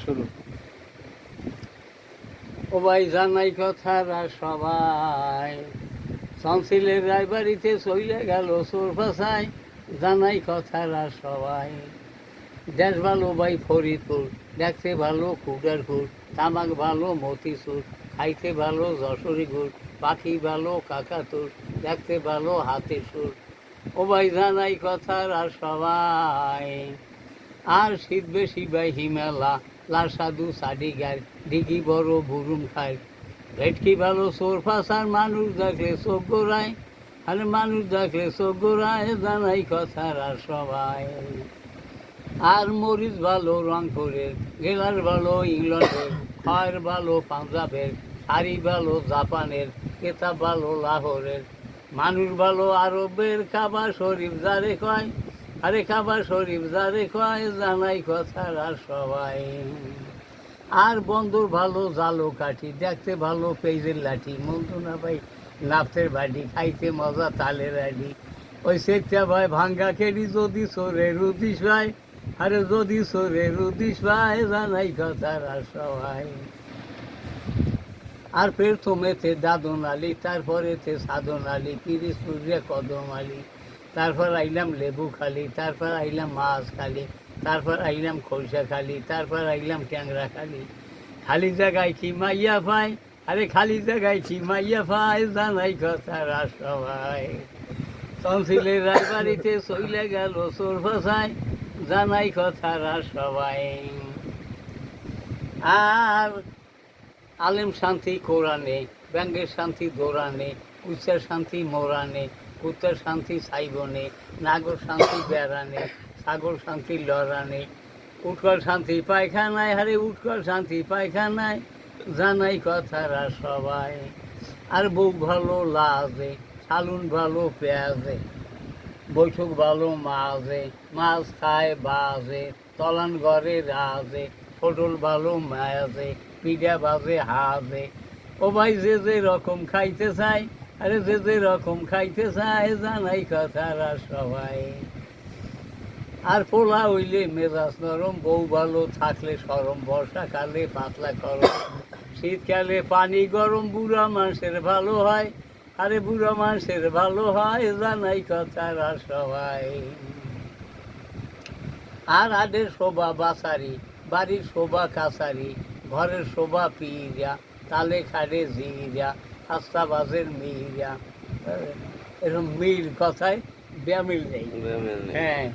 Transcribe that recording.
শুরু। ও ভাই জানাই কথারা সবাই, সংসিলের রায়বাড়িতে চলে গেল চোর ফাঁসায়, জানাই কথারা সবাই। দেশ ভালো ভাই ফরিদপুর, দেখতে ভালো খুডার খুর, তামাক ভালো মতিচুর, খাইতে ভালো যশোরী গুড়, পাখি ভালো কাকাতুর, দেখতে ভালো হাতে সুর। ও ভাই জানাই কথারা সবাই। আর শীত বেশি ভাই হিমেলা, লাল সাধু সাডি গায়, ডিগি বড় বুরুম খায়, ভেটকি ভালো চোর ফাঁসার, মানুষ দেখলে চোখ গোড়ায়, আরে মানুষ দেখলে চোখ গোড়ায়, জানাই কথারা সবাই। আর মরিচ ভালো রংপুরের, গেলার ভালো ইংল্যান্ডের, খয়ের ভালো পাঞ্জাবের, শাড়ি ভালো জাপানের, কেতাব ভালো লাহোরের, মানুষ ভালো আরবের, কাবা শরীফ যারে কয়, আরে কাবা শরীফ যারে কয়, জানাই কথারা সবাই। আর বন্দর ভালো জালো কাঠি, দেখতে ভালো পেজের লাঠি, মন্দ না ভাই নাফতের বাড়ি, খাইতে মজা তালের আডি, ওই সেটা ভাই ভাঙ্গা খেড়ি, যদি সরে রুদিস ভাই, আরে যদি সরে রুদিস ভাই, জানাই কথারা সবাই। আর প্রথমেতে দাদন আলী, তারপরেতে সাধন আলী, পিরিজপুরে কদম আলী, তারপর আইলাম লেবু খালি, তারপর আইলাম মাছ খালি, তারপর আইলাম খোলসা খালি, তারপর আইলাম ট্যাংরা খালি। খালি জায়গায় কি মাইয়া পায়, আরে খালি জায়গায় কি মাইয়া পায়, জানাই কথারা সবাই। তহসিলের রায়বাড়িতে চইলে গেল চোর ফাঁসায়, জানাই কথারা সবাই। আর আলেম শান্তি কোরআনে, ব্যাঙ্গের শান্তি দোরানে, উচ্চার শান্তি মোরানে, কুত্তার শান্তি সাইবনে, নাগর শান্তি বেড়ানে, সাগর শান্তি লড়ানে, উৎকল শান্তি পায়খানায়, হারে উৎকল শান্তি পায়খানায়, জানাই কথারা সবাই। আর বউ ভালো লাজে, সালুন ভালো পেঁয়াজে, বৈঠক ভালো মাঝে, মাছ খায় বাজে, তলান ঘরে রাজে, পটল ভালো মায়াজে, পিঠা বাজে হাজে। ও ভাই যে যে রকম খাইতে চায়, আরে যে যে রকম খাইতে চায়, জানাই কথারা সবাই। আর পোলা হইলে মেজাজ নরম, বউ ভালো থাকলে সরম, বর্ষাকালে পাতলা গরম, শীতকালে পানি গরম, বুড়া মানুষের ভালো হয়, আরে বুড়া মানুষের ভালো হয়, জানাই কথারা সবাই। আর আদের শোভা বাসারি, বাড়ির শোভা কাছারি, ঘরের শোভা পিরা, তালে খাড়ে জিরা, আস্তা বাজের মিরা, এরকম মিল কথায় বেমিল নেই। হ্যাঁ।